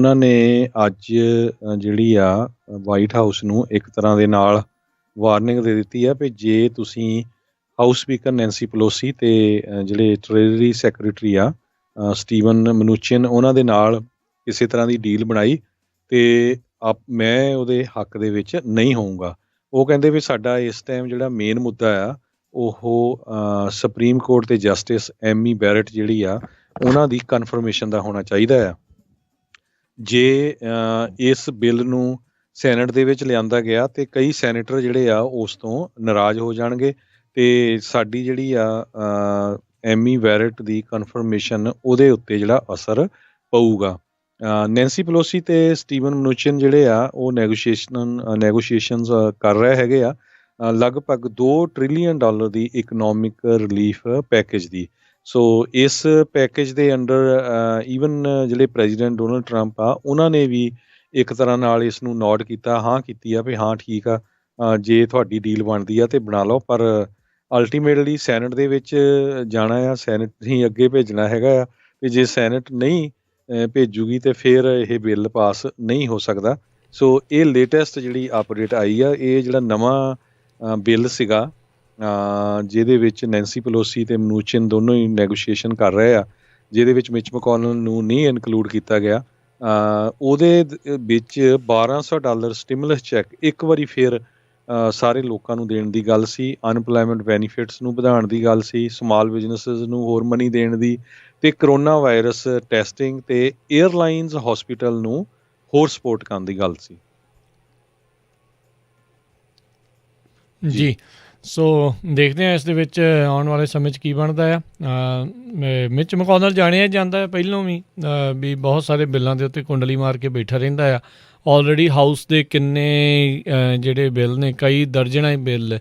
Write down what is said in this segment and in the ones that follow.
ਉਹਨਾਂ ਨੇ ਅੱਜ ਜਿਹੜੀ ਆ ਵਾਈਟ ਹਾਊਸ ਨੂੰ ਇੱਕ ਤਰ੍ਹਾਂ ਦੇ ਨਾਲ ਵਾਰਨਿੰਗ ਦੇ ਦਿੱਤੀ ਆ ਵੀ ਜੇ ਤੁਸੀਂ ਹਾਊਸ ਸਪੀਕਰ ਨੈਂਸੀ ਪਲੋਸੀ ਤੇ ਜਿਹੜੇ ਟ੍ਰੇਜਰੀ ਸੈਕਟਰੀ ਆ ਸਟੀਵਨ ਮਨੂਚਿਨ ਉਹਨਾਂ ਦੇ ਨਾਲ ਕਿਸੇ ਤਰ੍ਹਾਂ ਦੀ ਡੀਲ ਬਣਾਈ ਤੇ ਮੈਂ ਉਹਦੇ ਹੱਕ ਦੇ ਵਿੱਚ ਨਹੀਂ ਹੋਊਂਗਾ। ਉਹ ਕਹਿੰਦੇ ਵੀ ਸਾਡਾ ਇਸ ਟਾਈਮ ਜਿਹੜਾ ਮੇਨ ਮੁੱਦਾ ਆ ਉਹ ਸੁਪਰੀਮ ਕੋਰਟ ਦੇ ਜਸਟਿਸ ਐਮੀ ਬੈਰਟ ਜਿਹੜੀ ਆ ਉਹਨਾਂ ਦੀ ਕਨਫਰਮੇਸ਼ਨ ਦਾ ਹੋਣਾ ਚਾਹੀਦਾ ਆ। ਜੇ ਇਸ ਬਿੱਲ ਨੂੰ ਸੈਨੇਟ ਦੇ ਵਿੱਚ ਲਿਆਂਦਾ ਗਿਆ ਤੇ ਕਈ ਸੈਨੇਟਰ ਜਿਹੜੇ ਆ ਉਸ ਤੋਂ ਨਾਰਾਜ਼ ਹੋ ਜਾਣਗੇ ਤੇ ਸਾਡੀ ਜਿਹੜੀ ਆ ਐਮੀ ਬੈਰਟ ਦੀ ਕਨਫਰਮੇਸ਼ਨ ਉਹਦੇ ਉੱਤੇ ਜਿਹੜਾ ਅਸਰ ਪਊਗਾ। ਨੈਂਸੀ ਪਲੋਸੀ ਤੇ ਸਟੀਵਨ ਮਨੂਚਿਨ ਜਿਹੜੇ ਆ ਉਹ ਨੈਗੋਸ਼ੀਏਸ਼ਨਸ ਕਰ ਰਹੇ ਹੈਗੇ ਆ ਲਗਭਗ $2 ਟ੍ਰਿਲੀਅਨ ਦੀ ਇਕਨੋਮਿਕ ਰਿਲੀਫ ਪੈਕੇਜ ਦੀ। ਸੋ ਇਸ ਪੈਕੇਜ ਦੇ ਅੰਡਰ ਈਵਨ ਜਿਹੜੇ ਪ੍ਰੈਜ਼ੀਡੈਂਟ ਡੋਨਲਡ ਟਰੰਪ ਆ ਉਹਨਾਂ ਨੇ ਵੀ ਇੱਕ ਤਰ੍ਹਾਂ ਨਾਲ ਇਸ ਨੂੰ ਨੋਟ ਕੀਤਾ, ਹਾਂ ਕੀਤੀ ਆ ਵੀ ਹਾਂ ਠੀਕ ਆ ਜੇ ਤੁਹਾਡੀ ਡੀਲ ਬਣਦੀ ਆ ਤੇ ਬਣਾ ਲਓ, ਪਰ ਅਲਟੀਮੇਟਲੀ ਸੈਨੇਟ ਦੇ ਵਿੱਚ ਜਾਣਾ ਆ, ਸੈਨੇਟ ਹੀ ਅੱਗੇ ਭੇਜਣਾ ਹੈਗਾ ਆ ਤੇ ਜੇ ਸੈਨੇਟ ਨਹੀਂ ਭੇਜੂਗੀ ਤੇ ਫਿਰ ਇਹ ਬਿੱਲ ਪਾਸ ਨਹੀਂ ਹੋ ਸਕਦਾ। ਸੋ ਇਹ ਲੇਟੈਸਟ ਜਿਹੜੀ ਅਪਡੇਟ ਆਈ ਆ, ਇਹ ਜਿਹੜਾ ਨਵਾਂ ਬਿੱਲ ਸੀਗਾ ਜਿਹਦੇ ਵਿੱਚ ਨੈਂਸੀ ਪਲੋਸੀ ਤੇ ਮਨੂਚਿਨ ਦੋਨੋਂ ਹੀ ਨੈਗੋਸ਼ੀਏਸ਼ਨ ਕਰ ਰਹੇ ਆ, ਜਿਹਦੇ ਵਿੱਚ ਮਿਚ ਮਕੌਨਲ ਨੂੰ ਨਹੀਂ ਇਨਕਲੂਡ ਕੀਤਾ ਗਿਆ। ਉਹਦੇ ਵਿੱਚ $1200 ਸਟਿਮੂਲਸ ਚੈੱਕ ਇੱਕ ਵਾਰੀ ਫਿਰ ਸਾਰੇ ਲੋਕਾਂ ਨੂੰ ਦੇਣ ਦੀ ਗੱਲ ਸੀ, ਅਨਪਲਾਇਮੈਂਟ ਬੈਨੀਫਿਟਸ ਨੂੰ ਵਧਾਉਣ ਦੀ ਗੱਲ ਸੀ, ਸਮਾਲ ਬਿਜ਼ਨਸਿਸ ਨੂੰ ਹੋਰ ਮਨੀ ਦੇਣ ਦੀ, ਤੇ ਕਰੋਨਾ ਵਾਇਰਸ ਟੈਸਟਿੰਗ ਤੇ ਏਅਰਲਾਈਨਸ ਹਸਪੀਟਲ ਨੂੰ ਹੋਰ ਸਪੋਰਟ ਕਰਨ ਦੀ ਗੱਲ ਸੀ। ਜੀ ਸੋ ਦੇਖਦੇ ਹਾਂ ਇਸ ਦੇ ਵਿੱਚ ਆਉਣ ਵਾਲੇ ਸਮੇਂ 'ਚ ਕੀ ਬਣਦਾ ਆ। ਮਿਚ ਮਕੌਨਲ ਜਾਣਿਆ ਜਾਂਦਾ ਪਹਿਲੋਂ ਵੀ ਬਹੁਤ ਸਾਰੇ ਬਿੱਲਾਂ ਦੇ ਉੱਤੇ ਕੁੰਡਲੀ ਮਾਰ ਕੇ ਬੈਠਾ ਰਹਿੰਦਾ ਆ। ਆਲਰੇਡੀ ਹਾਊਸ ਦੇ ਕਿੰਨੇ ਜਿਹੜੇ ਬਿੱਲ ਨੇ, ਕਈ ਦਰਜਨਾਂ ਹੀ ਬਿੱਲ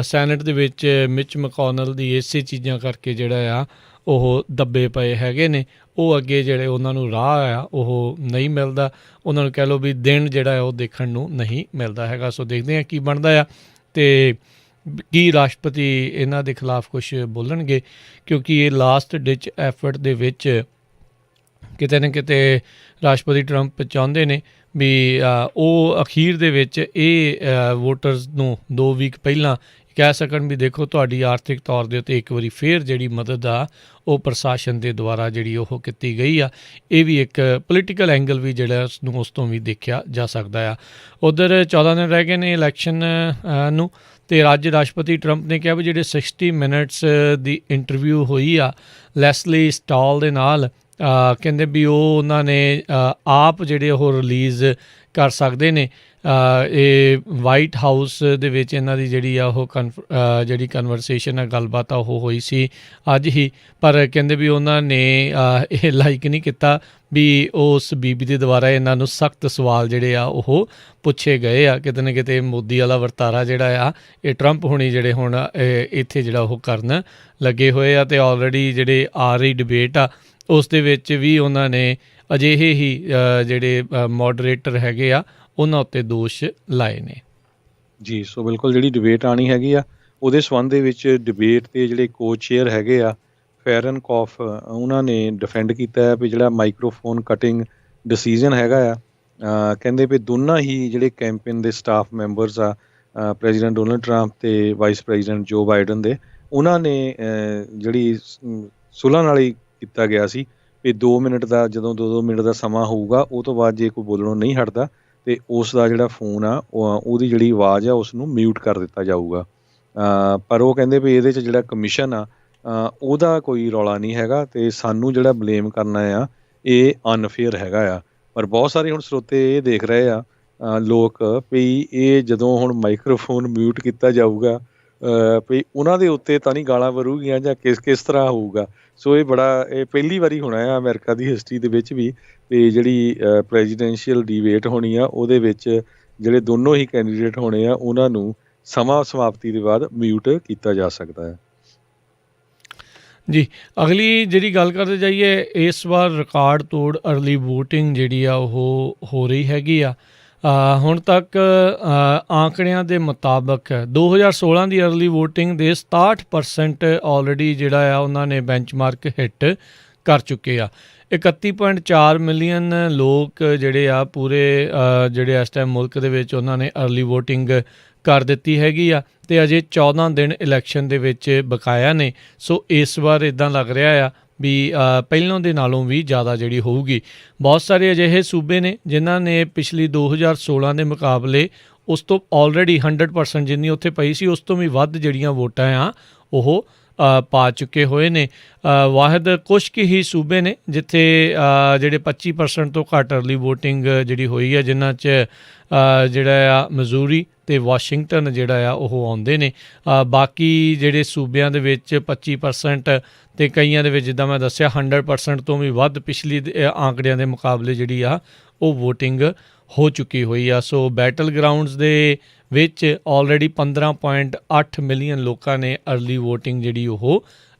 ਸੈਨੇਟ ਦੇ ਵਿੱਚ ਮਿਚ ਮਕੌਨਲ ਦੀ ਇਸੇ ਚੀਜ਼ਾਂ ਕਰਕੇ ਜਿਹੜਾ ਆ ਉਹ ਦੱਬੇ ਪਏ ਹੈਗੇ ਨੇ। ਉਹ ਅੱਗੇ ਜਿਹੜੇ ਉਹਨਾਂ ਨੂੰ ਰਾਹ ਆ ਉਹ ਨਹੀਂ ਮਿਲਦਾ, ਉਹਨਾਂ ਨੂੰ ਕਹਿ ਲਓ ਵੀ ਦਿਨ ਜਿਹੜਾ ਉਹ ਦੇਖਣ ਨੂੰ ਨਹੀਂ ਮਿਲਦਾ ਹੈਗਾ। ਸੋ ਦੇਖਦੇ ਹਾਂ ਕੀ ਬਣਦਾ ਆ ਅਤੇ ਕੀ ਰਾਸ਼ਟਰਪਤੀ ਇਹਨਾਂ ਦੇ ਖਿਲਾਫ ਕੁਛ ਬੋਲਣਗੇ, ਕਿਉਂਕਿ ਇਹ ਲਾਸਟ ਡਿਚ ਐਫਰਟ ਦੇ ਵਿੱਚ ਕਿਤੇ ਨਾ ਕਿਤੇ ਰਾਸ਼ਟਰਪਤੀ ਟਰੰਪ ਚਾਹੁੰਦੇ ਨੇ ਵੀ ਉਹ ਅਖੀਰ ਦੇ ਵਿੱਚ ਇਹ ਵੋਟਰਸ ਨੂੰ 2 ਵੀਕ ਪਹਿਲਾਂ ਕਹਿ ਸਕਣ ਵੀ ਦੇਖੋ ਤੁਹਾਡੀ ਆਰਥਿਕ ਤੌਰ ਦੇ ਉੱਤੇ ਇੱਕ ਵਾਰੀ ਫਿਰ ਜਿਹੜੀ ਮਦਦ ਆ ਉਹ ਪ੍ਰਸ਼ਾਸਨ ਦੇ ਦੁਆਰਾ ਜਿਹੜੀ ਉਹ ਕੀਤੀ ਗਈ ਆ। ਇਹ ਵੀ ਇੱਕ ਪੋਲੀਟੀਕਲ ਐਂਗਲ ਵੀ ਜਿਹੜਾ ਉਸਨੂੰ ਉਸ ਤੋਂ ਵੀ ਦੇਖਿਆ ਜਾ ਸਕਦਾ ਆ। ਉੱਧਰ 14 ਦਿਨ ਰਹਿ ਗਏ ਨੇ ਇਲੈਕਸ਼ਨ ਨੂੰ ਅਤੇ ਅੱਜ ਰਾਸ਼ਟਰਪਤੀ ਟਰੰਪ ਨੇ ਕਿਹਾ ਵੀ ਜਿਹੜੇ 60 ਮਿੰਟਸ ਦੀ ਇੰਟਰਵਿਊ ਹੋਈ ਆ ਲੈਸਲੀ ਸਟਾਲ ਦੇ ਨਾਲ, ਕਹਿੰਦੇ ਵੀ ਉਹ ਉਹਨਾਂ ਨੇ ਆਪ ਜਿਹੜੇ ਉਹ ਰਿਲੀਜ਼ ਕਰ ਸਕਦੇ ਨੇ। ਇਹ ਵਾਈਟ ਹਾਊਸ ਦੇ ਵਿੱਚ ਇਹਨਾਂ ਦੀ ਜਿਹੜੀ ਆ ਉਹ ਜਿਹੜੀ ਕਨਵਰਸੇਸ਼ਨ ਆ, ਗੱਲਬਾਤ ਆ, ਉਹ ਹੋਈ ਸੀ ਅੱਜ ਹੀ, ਪਰ ਕਹਿੰਦੇ ਵੀ ਉਹਨਾਂ ਨੇ ਇਹ ਲਾਈਕ ਨਹੀਂ ਕੀਤਾ ਵੀ ਉਸ ਬੀਬੀ ਦੇ ਦੁਆਰਾ ਇਹਨਾਂ ਨੂੰ ਸਖਤ ਸਵਾਲ ਜਿਹੜੇ ਆ ਉਹ ਪੁੱਛੇ ਗਏ ਆ। ਕਿਤੇ ਨਾ ਕਿਤੇ ਮੋਦੀ ਵਾਲਾ ਵਰਤਾਰਾ ਜਿਹੜਾ ਆ ਇਹ ਟਰੰਪ ਹੁਣੀ ਜਿਹੜੇ ਹੁਣ ਇੱਥੇ ਜਿਹੜਾ ਉਹ ਕਰਨ ਲੱਗੇ ਹੋਏ ਆ। ਅਤੇ ਆਲਰੇਡੀ ਜਿਹੜੇ ਆ ਰਹੀ ਡਿਬੇਟ ਆ ਉਸ ਦੇ ਵਿੱਚ ਵੀ ਉਹਨਾਂ ਨੇ ਅਜਿਹੇ ਹੀ ਜਿਹੜੇ ਮੋਡਰੇਟਰ ਹੈਗੇ ਆ ਉਹਨਾਂ ਉੱਤੇ ਦੋਸ਼ ਲਾਏ ਨੇ। ਜੀ ਸੋ ਬਿਲਕੁਲ ਜਿਹੜੀ ਡਿਬੇਟ ਆਉਣੀ ਹੈਗੀ ਆ ਉਹਦੇ ਸੰਬੰਧ ਦੇ ਵਿੱਚ ਡਿਬੇਟ ਦੇ ਜਿਹੜੇ ਕੋ ਚੇਅਰ ਹੈਗੇ ਆ ਫੈਰਨ ਕੌਫ, ਉਹਨਾਂ ਨੇ ਡਿਫੈਂਡ ਕੀਤਾ ਹੈ ਵੀ ਜਿਹੜਾ ਮਾਈਕਰੋਫੋਨ ਕਟਿੰਗ ਡਿਸੀਜ਼ਨ ਹੈਗਾ ਆ, ਕਹਿੰਦੇ ਵੀ ਦੋਨਾਂ ਹੀ ਜਿਹੜੇ ਕੈਂਪੇਨ ਦੇ ਸਟਾਫ ਮੈਂਬਰਸ ਆ ਪ੍ਰੈਜ਼ੀਡੈਂਟ ਡੋਨਲਡ ਟਰੰਪ ਤੇ ਵਾਈਸ ਪ੍ਰੈਜ਼ੀਡੈਂਟ ਜੋ ਬਾਈਡਨ ਦੇ, ਉਹਨਾਂ ਨੇ ਜਿਹੜੀ ਸੁਲ੍ਹਾ ਨਾਲ ਹੀ ਕੀਤਾ ਗਿਆ ਸੀ ਵੀ 2 ਮਿੰਟ ਦਾ, ਜਦੋਂ 2 ਮਿੰਟ ਦਾ ਸਮਾਂ ਹੋਊਗਾ ਉਹ ਤੋਂ ਬਾਅਦ ਜੇ ਕੋਈ ਬੋਲਣੋਂ ਨਹੀਂ ਹਟਦਾ ਅਤੇ ਉਸ ਦਾ ਜਿਹੜਾ ਫੋਨ ਆ ਉਹਦੀ ਜਿਹੜੀ ਆਵਾਜ਼ ਆ ਉਸ ਨੂੰ ਮਿਊਟ ਕਰ ਦਿੱਤਾ ਜਾਊਗਾ। ਪਰ ਉਹ ਕਹਿੰਦੇ ਵੀ ਇਹਦੇ 'ਚ ਜਿਹੜਾ ਕਮਿਸ਼ਨ ਆ ਉਹਦਾ ਕੋਈ ਰੌਲਾ ਨਹੀਂ ਹੈਗਾ ਅਤੇ ਸਾਨੂੰ ਜਿਹੜਾ ਬਲੇਮ ਕਰਨਾ ਆ ਇਹ ਅਨਫੇਅਰ ਹੈਗਾ ਆ। ਪਰ ਬਹੁਤ ਸਾਰੇ ਹੁਣ ਸਰੋਤੇ ਇਹ ਦੇਖ ਰਹੇ ਆ ਲੋਕ ਵੀ ਇਹ ਜਦੋਂ ਹੁਣ ਮਾਈਕਰੋਫੋਨ ਮਿਊਟ ਕੀਤਾ ਜਾਊਗਾ ਵੀ ਉਹਨਾਂ ਦੇ ਉੱਤੇ ਤਾਂ ਨਹੀਂ ਗਾਲਾਂ ਵਰੂਗੀਆਂ ਜਾਂ ਕਿਸ ਤਰ੍ਹਾਂ ਹੋਊਗਾ। ਸੋ ਇਹ ਪਹਿਲੀ ਵਾਰੀ ਹੋਣਾ ਆ ਅਮਰੀਕਾ ਦੀ ਹਿਸਟਰੀ ਦੇ ਵਿੱਚ ਵੀ ਅਤੇ ਜਿਹੜੀ ਪ੍ਰੈਜ਼ੀਡੈਂਸ਼ੀਅਲ ਡਿਬੇਟ ਹੋਣੀ ਆ ਉਹਦੇ ਵਿੱਚ ਜਿਹੜੇ ਦੋਨੋਂ ਹੀ ਕੈਂਡੀਡੇਟ ਹੋਣੇ ਆ ਉਹਨਾਂ ਨੂੰ ਸਮਾਂ ਸਮਾਪਤੀ ਦੇ ਬਾਅਦ ਮਿਊਟ ਕੀਤਾ ਜਾ ਸਕਦਾ ਹੈ। ਜੀ ਅਗਲੀ ਜਿਹੜੀ ਗੱਲ ਕਰਦੇ ਜਾਈਏ, ਇਸ ਵਾਰ ਰਿਕਾਰਡ ਤੋੜ ਅਰਲੀ ਵੋਟਿੰਗ ਜਿਹੜੀ ਆ ਉਹ ਹੋ ਰਹੀ ਹੈਗੀ ਆ। ਹੁਣ ਤੱਕ ਆਂਕੜਿਆਂ ਦੇ ਮੁਤਾਬਕ 2016 ਦੀ ਅਰਲੀ ਵੋਟਿੰਗ ਦੇ 67% ਆਲਰੇਡੀ ਜਿਹੜਾ ਆ ਉਹਨਾਂ ਨੇ ਬੈਂਚਮਾਰਕ ਹਿੱਟ ਕਰ ਚੁੱਕੇ ਆ। 31.4 ਮਿਲੀਅਨ ਲੋਕ ਜਿਹੜੇ ਆ ਪੂਰੇ ਜਿਹੜੇ ਇਸ ਟਾਈਮ ਮੁਲਕ ਦੇ ਵਿੱਚ ਉਹਨਾਂ ਨੇ ਅਰਲੀ ਵੋਟਿੰਗ ਕਰ ਦਿੱਤੀ ਹੈਗੀ ਆ ਅਤੇ ਅਜੇ 14 ਦਿਨ ਇਲੈਕਸ਼ਨ ਦੇ ਵਿੱਚ ਬਕਾਇਆ ਨੇ। ਸੋ ਇਸ ਵਾਰ ਇੱਦਾਂ ਲੱਗ ਰਿਹਾ ਆ ਵੀ ਪਹਿਲਾਂ ਦੇ ਨਾਲੋਂ ਵੀ ਜ਼ਿਆਦਾ ਜਿਹੜੀ ਹੋਊਗੀ। ਬਹੁਤ ਸਾਰੇ ਅਜਿਹੇ ਸੂਬੇ ਨੇ ਜਿਨ੍ਹਾਂ ਨੇ ਪਿਛਲੀ 2016 ਦੇ ਮੁਕਾਬਲੇ ਉਸ ਤੋਂ ਆਲਰੇਡੀ 100% ਜਿੰਨੀ ਉੱਥੇ ਪਈ ਸੀ ਉਸ ਤੋਂ ਵੀ ਵੱਧ ਜਿਹੜੀਆਂ ਵੋਟਾਂ ਆ ਉਹ ਪਾ ਚੁੱਕੇ ਹੋਏ ਨੇ। ਵਾਹਿਦ ਕੁਛ ਕੁ ਹੀ ਸੂਬੇ ਨੇ ਜਿੱਥੇ ਜਿਹੜੇ 25% ਤੋਂ ਘੱਟ ਅਰਲੀ ਵੋਟਿੰਗ ਜਿਹੜੀ ਹੋਈ ਹੈ, ਜਿਨ੍ਹਾਂ 'ਚ ਜਿਹੜਾ ਆ ਮਜ਼ੂਰੀ ਅਤੇ ਵਾਸ਼ਿੰਗਟਨ ਜਿਹੜਾ ਆ ਉਹ ਆਉਂਦੇ ਨੇ। ਬਾਕੀ ਜਿਹੜੇ ਸੂਬਿਆਂ ਦੇ ਵਿੱਚ 25% ਅਤੇ ਕਈਆਂ ਦੇ ਵਿੱਚ ਜਿੱਦਾਂ ਮੈਂ ਦੱਸਿਆ 100% ਤੋਂ ਵੀ ਵੱਧ ਪਿਛਲੀ ਆਂਕੜਿਆਂ ਦੇ ਮੁਕਾਬਲੇ ਜਿਹੜੀ ਆ ਉਹ ਵੋਟਿੰਗ ਹੋ ਚੁੱਕੀ ਹੋਈ ਆ। ਸੋ ਬੈਟਲ ਗਰਾਊਂਡਸ ਦੇ ਵਿੱਚ ਆਲਰੇਡੀ 15.8 ਮਿਲੀਅਨ ਲੋਕਾਂ ਨੇ ਅਰਲੀ ਵੋਟਿੰਗ ਜਿਹੜੀ ਉਹ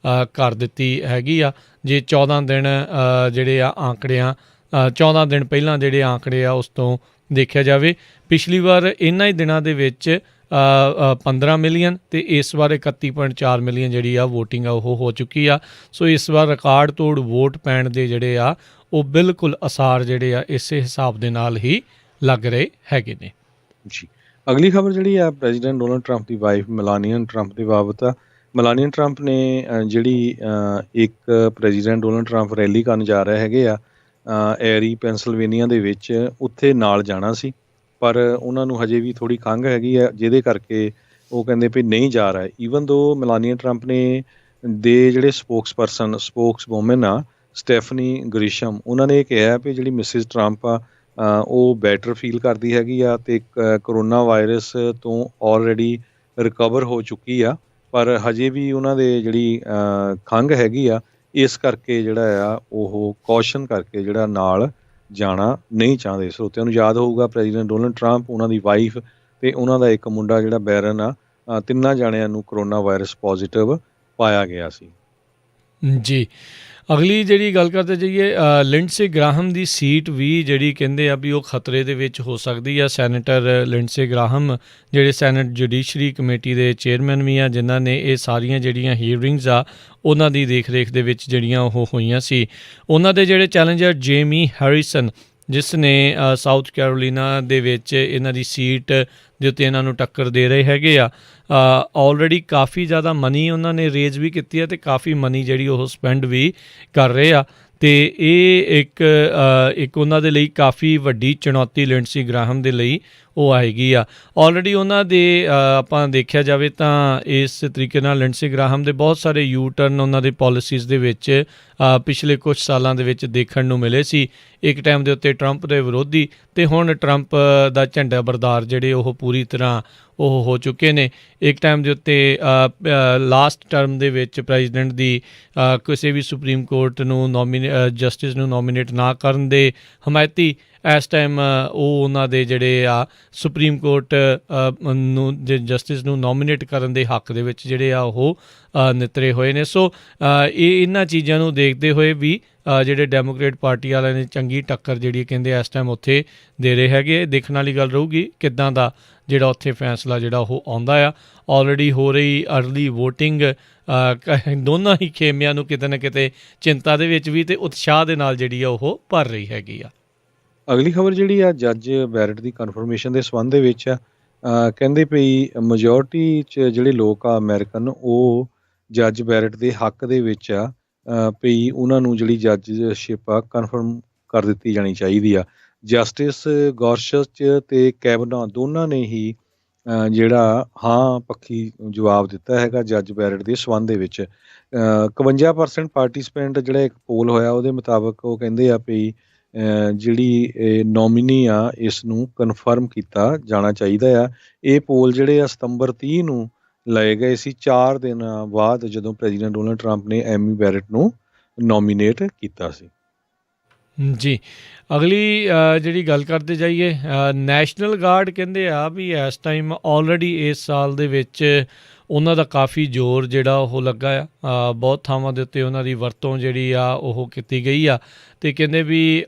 ਕਰ ਦਿੱਤੀ ਹੈਗੀ ਆ। ਜੇ 14 ਦਿਨ ਜਿਹੜੇ ਆ ਆਂਕੜਿਆਂ 14 ਦਿਨ ਪਹਿਲਾਂ ਜਿਹੜੇ ਆਂਕੜੇ ਆ ਉਸ ਤੋਂ ਦੇਖਿਆ ਜਾਵੇ, ਪਿਛਲੀ ਵਾਰ ਇਹਨਾਂ ਹੀ ਦਿਨਾਂ ਦੇ ਵਿੱਚ 15 ਮਿਲੀਅਨ ਅਤੇ ਇਸ ਵਾਰ 31.4 ਮਿਲੀਅਨ ਜਿਹੜੀ ਆ ਵੋਟਿੰਗ ਆ ਉਹ ਹੋ ਚੁੱਕੀ ਆ। ਸੋ ਇਸ ਵਾਰ ਰਿਕਾਰਡ ਤੋੜ ਵੋਟ ਪੈਣ ਦੇ ਜਿਹੜੇ ਆ ਉਹ ਬਿਲਕੁਲ ਅਸਾਰ ਜਿਹੜੇ ਆ ਇਸੇ ਹਿਸਾਬ ਦੇ ਨਾਲ ਹੀ ਲੱਗ ਰਹੇ ਹੈਗੇ ਨੇ ਜੀ। ਅਗਲੀ ਖਬਰ ਜਿਹੜੀ ਆ ਪ੍ਰੈਜ਼ੀਡੈਂਟ ਡੋਨਲਡ ਟਰੰਪ ਦੀ ਵਾਈਫ ਮਲਾਨੀਆ ਟਰੰਪ ਦੇ ਬਾਬਤ ਆ। ਮਲਾਨੀਆ ਟਰੰਪ ਨੇ ਜਿਹੜੀ ਇੱਕ ਪ੍ਰੈਜ਼ੀਡੈਂਟ ਡੋਨਲਡ ਟਰੰਪ ਰੈਲੀ ਕਰਨ ਜਾ ਰਹੇ ਹੈਗੇ ਆ ਐਰੀ ਪੈਂਸਲਵੇਨੀਆ ਦੇ ਵਿੱਚ, ਉੱਥੇ ਨਾਲ ਜਾਣਾ ਸੀ ਪਰ ਉਹਨਾਂ ਨੂੰ ਹਜੇ ਵੀ ਥੋੜ੍ਹੀ ਖੰਘ ਹੈਗੀ ਆ ਜਿਹਦੇ ਕਰਕੇ ਉਹ ਕਹਿੰਦੇ ਵੀ ਨਹੀਂ ਜਾ ਰਿਹਾ। ਈਵਨ ਦੋ ਮਲਾਨੀਆ ਟਰੰਪ ਨੇ ਦੇ ਜਿਹੜੇ ਸਪੋਕਸ ਵੂਮਨ ਆ ਸਟੈਫਨੀ ਗ੍ਰਿਸ਼ਮ, ਉਹਨਾਂ ਨੇ ਇਹ ਕਿਹਾ ਵੀ ਜਿਹੜੀ ਮਿਸਿਸ ਟਰੰਪ ਆ ਉਹ ਬੈਟਰ ਫੀਲ ਕਰਦੀ ਹੈਗੀ ਆ ਅਤੇ ਕਰੋਨਾ ਵਾਇਰਸ ਤੋਂ ਆਲਰੇਡੀ ਰਿਕਵਰ ਹੋ ਚੁੱਕੀ ਆ, ਪਰ ਹਜੇ ਵੀ ਉਹਨਾਂ ਦੇ ਜਿਹੜੀ ਖੰਘ ਹੈਗੀ ਆ ਇਸ ਕਰਕੇ ਜਿਹੜਾ ਆ ਉਹ ਕੌਸ਼ਨ ਕਰਕੇ ਜਿਹੜਾ ਨਾਲ ਜਾਣਾ ਨਹੀਂ ਚਾਹੁੰਦੇ। ਸਰੋਤਿਆਂ ਨੂੰ ਯਾਦ ਹੋਊਗਾ ਪ੍ਰੈਜ਼ੀਡੈਂਟ ਡੋਨਲਡ ਟਰੰਪ, ਉਹਨਾਂ ਦੀ ਵਾਈਫ ਅਤੇ ਉਹਨਾਂ ਦਾ ਇੱਕ ਮੁੰਡਾ ਜਿਹੜਾ ਬੈਰਨ ਆ, ਤਿੰਨਾਂ ਜਾਣਿਆਂ ਨੂੰ ਕਰੋਨਾ ਵਾਇਰਸ ਪੋਜ਼ੀਟਿਵ ਪਾਇਆ ਗਿਆ ਸੀ ਜੀ। ਅਗਲੀ ਜਿਹੜੀ ਗੱਲ ਕਰਦੇ ਜਾਈਏ, ਲਿੰਡਸੇ ਗ੍ਰਾਹਮ ਦੀ ਸੀਟ ਵੀ ਜਿਹੜੀ ਕਹਿੰਦੇ ਆ ਵੀ ਉਹ ਖਤਰੇ ਦੇ ਵਿੱਚ ਹੋ ਸਕਦੀ ਆ। ਸੈਨੇਟਰ ਲਿੰਡਸੇ ਗ੍ਰਾਹਮ ਜਿਹੜੇ ਸੈਨੇਟ ਜੁਡੀਸ਼ਰੀ ਕਮੇਟੀ ਦੇ ਚੇਅਰਮੈਨ ਵੀ ਆ, ਜਿਨ੍ਹਾਂ ਨੇ ਇਹ ਸਾਰੀਆਂ ਜਿਹੜੀਆਂ ਹੀਅਰਿੰਗਸ ਆ ਉਹਨਾਂ ਦੀ ਦੇਖ ਰੇਖ ਦੇ ਵਿੱਚ ਜਿਹੜੀਆਂ ਉਹ ਹੋਈਆਂ ਸੀ। ਉਹਨਾਂ ਦੇ ਜਿਹੜੇ ਚੈਲੰਜਰ ਜੇਮੀ ਹੈਰਿਸਨ, ਜਿਸ ਨੇ ਸਾਊਥ ਕੈਰੋਲੀਨਾ ਦੇ ਵਿੱਚ ਇਹਨਾਂ ਦੀ ਸੀਟ ਦੇ ਉੱਤੇ ਇਹਨਾਂ ਨੂੰ ਟੱਕਰ ਦੇ ਰਹੇ ਹੈਗੇ ਆ, ਆਲਰੇਡੀ ਕਾਫੀ ਜ਼ਿਆਦਾ ਮਨੀ ਉਹਨਾਂ ਨੇ ਰੇਜ਼ ਵੀ ਕੀਤੀ ਹੈ ਅਤੇ ਕਾਫੀ ਮਨੀ ਜਿਹੜੀ ਉਹ ਸਪੈਂਡ ਵੀ ਕਰ ਰਹੇ ਆ ਅਤੇ ਇਹ ਇੱਕ ਉਹਨਾਂ ਦੇ ਲਈ ਕਾਫੀ ਵੱਡੀ ਚੁਣੌਤੀ ਲਿੰਡਸੇ ਗ੍ਰਾਹਮ ਦੇ ਲਈ ਉਹ ਆਏਗੀ ਆ। ਆਲਰੇਡੀ ਉਹਨਾਂ ਦੇ ਆਪਾਂ ਦੇਖਿਆ ਜਾਵੇ ਤਾਂ ਇਸ ਤਰੀਕੇ ਨਾਲ ਲਿੰਡਸੇ ਗ੍ਰਾਹਮ ਦੇ ਬਹੁਤ ਸਾਰੇ ਯੂ ਟਰਨ ਉਹਨਾਂ ਦੇ ਪੋਲਿਸੀਜ਼ ਦੇ ਵਿੱਚ ਪਿਛਲੇ ਕੁਛ ਸਾਲਾਂ ਦੇ ਵਿੱਚ ਦੇਖਣ ਨੂੰ ਮਿਲੇ ਸੀ। ਇੱਕ ਟਾਈਮ ਦੇ ਉੱਤੇ ਟਰੰਪ ਦੇ ਵਿਰੋਧੀ ਅਤੇ ਹੁਣ ਟਰੰਪ ਦਾ ਝੰਡਾ ਬਰਦਾਰ ਜਿਹੜੇ ਉਹ ਪੂਰੀ ਤਰ੍ਹਾਂ ਉਹ ਹੋ ਚੁੱਕੇ ਨੇ। ਇੱਕ ਟਾਈਮ ਦੇ ਉੱਤੇ ਲਾਸਟ ਟਰਮ ਦੇ ਵਿੱਚ ਪ੍ਰੈਜ਼ੀਡੈਂਟ ਦੀ ਕਿਸੇ ਵੀ ਸੁਪਰੀਮ ਕੋਰਟ ਨੂੰ ਜਸਟਿਸ ਨੂੰ ਨੋਮੀਨੇਟ ਨਾ ਕਰਨ ਦੇ ਹਮਾਇਤੀ ਇਸ ਟਾਈਮ ਉਹ ਉਹਨਾਂ ਦੇ ਜਿਹੜੇ ਆ ਸੁਪਰੀਮ ਕੋਰਟ ਨੂੰ ਜਸਟਿਸ ਨੂੰ ਨੋਮੀਨੇਟ ਕਰਨ ਦੇ ਹੱਕ ਦੇ ਵਿੱਚ ਜਿਹੜੇ ਆ ਉਹ ਨਿਤਰੇ ਹੋਏ ਨੇ। ਸੋ ਇਹਨਾਂ ਚੀਜ਼ਾਂ ਨੂੰ ਦੇਖਦੇ ਹੋਏ ਵੀ ਜਿਹੜੇ ਡੈਮੋਕ੍ਰੇਟ ਪਾਰਟੀ ਵਾਲਿਆਂ ਨੇ ਚੰਗੀ ਟੱਕਰ ਜਿਹੜੀ ਕਹਿੰਦੇ ਇਸ ਟਾਈਮ ਉੱਥੇ ਦੇ ਰਹੇ ਹੈਗੇ। ਦੇਖਣ ਵਾਲੀ ਗੱਲ ਰਹੂਗੀ ਕਿੱਦਾਂ ਦਾ ਜਿਹੜਾ ਉੱਥੇ ਫੈਸਲਾ ਜਿਹੜਾ ਉਹ ਆਉਂਦਾ ਆ। ਆਲਰੇਡੀ ਹੋ ਰਹੀ ਅਰਲੀ ਵੋਟਿੰਗ ਦੋਨਾਂ ਹੀ ਖੇਮਿਆਂ ਨੂੰ ਕਿਤੇ ਨਾ ਕਿਤੇ ਚਿੰਤਾ ਦੇ ਵਿੱਚ ਵੀ ਅਤੇ ਉਤਸ਼ਾਹ ਦੇ ਨਾਲ ਜਿਹੜੀ ਆ ਉਹ ਭਰ ਰਹੀ ਹੈਗੀ ਆ। ਅਗਲੀ ਖਬਰ ਜਿਹੜੀ ਆ ਜੱਜ ਬੈਰਟ ਦੀ ਕਨਫਰਮੇਸ਼ਨ ਦੇ ਸੰਬੰਧ ਦੇ ਵਿੱਚ ਆ। ਕਹਿੰਦੇ ਪਈ ਮੈਜੋਰਟੀ 'ਚ ਜਿਹੜੇ ਲੋਕ ਆ ਅਮਰੀਕਨ ਉਹ ਜੱਜ ਬੈਰਟ ਦੇ ਹੱਕ ਦੇ ਵਿੱਚ ਆ ਪਈ ਉਹਨਾਂ ਨੂੰ ਜਿਹੜੀ ਜੱਜਸ਼ਿਪ ਆ ਕਨਫਰਮ ਕਰ ਦਿੱਤੀ ਜਾਣੀ ਚਾਹੀਦੀ ਆ। ਜਸਟਿਸ ਗੋਰਸ਼ਚ ਅਤੇ ਕੈਬਨਾ ਦੋਨਾਂ ਨੇ ਹੀ ਜਿਹੜਾ ਹਾਂ ਪੱਖੀ ਜਵਾਬ ਦਿੱਤਾ ਹੈਗਾ ਜੱਜ ਬੈਰਟ ਦੇ ਸੰਬੰਧ ਦੇ ਵਿੱਚ। 51% ਪਾਰਟੀਸਪੈਂਟ ਜਿਹੜਾ ਇੱਕ ਪੋਲ ਹੋਇਆ ਉਹਦੇ ਮੁਤਾਬਕ ਉਹ ਕਹਿੰਦੇ ਆ ਵੀ ਜਿਹੜੀ ਨੋਮੀਨੀ ਆ ਇਸ ਨੂੰ ਕਨਫਰਮ ਕੀਤਾ ਜਾਣਾ ਚਾਹੀਦਾ ਆ। ਇਹ ਪੋਲ ਜਿਹੜੇ ਆ ਸਤੰਬਰ 30 ਨੂੰ ਲਏ ਗਏ ਸੀ, 4 ਦਿਨ ਬਾਅਦ ਜਦੋਂ ਪ੍ਰੈਜ਼ੀਡੈਂਟ ਡੋਨਲਡ ਟਰੰਪ ਨੇ ਐਮੀ ਬੈਰਟ ਨੂੰ ਨੋਮੀਨੇਟ ਕੀਤਾ ਸੀ ਜੀ। ਅਗਲੀ ਜਿਹੜੀ ਗੱਲ ਕਰਦੇ ਜਾਈਏ, ਨੈਸ਼ਨਲ ਗਾਰਡ ਕਹਿੰਦੇ ਆ ਵੀ ਇਸ ਟਾਈਮ ਆਲਰੇਡੀ ਇਸ ਸਾਲ ਦੇ ਵਿੱਚ ਉਹਨਾਂ ਦਾ ਕਾਫੀ ਜ਼ੋਰ ਜਿਹੜਾ ਉਹ ਲੱਗਾ ਆ। ਬਹੁਤ ਥਾਵਾਂ ਦੇ ਉੱਤੇ ਉਹਨਾਂ ਦੀ ਵਰਤੋਂ ਜਿਹੜੀ ਆ ਉਹ ਕੀਤੀ ਗਈ ਆ ਅਤੇ ਕਹਿੰਦੇ ਵੀ